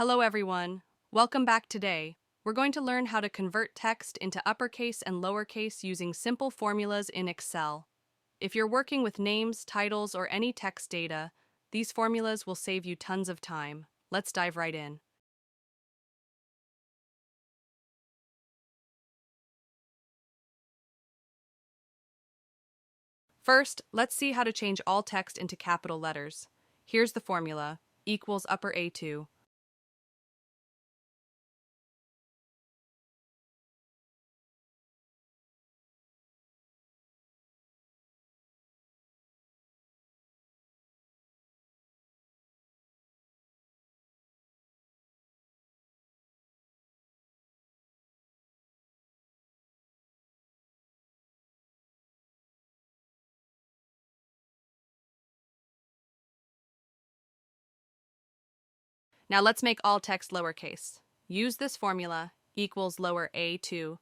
Hello everyone. Welcome back today. We're going to learn how to convert text into uppercase and lowercase using simple formulas in Excel. If you're working with names, titles, or any text data, these formulas will save you tons of time. Let's dive right in. First, let's see how to change all text into capital letters. Here's the formula, equals upper A2. Now let's make all text lowercase. Use this formula, equals lower A2,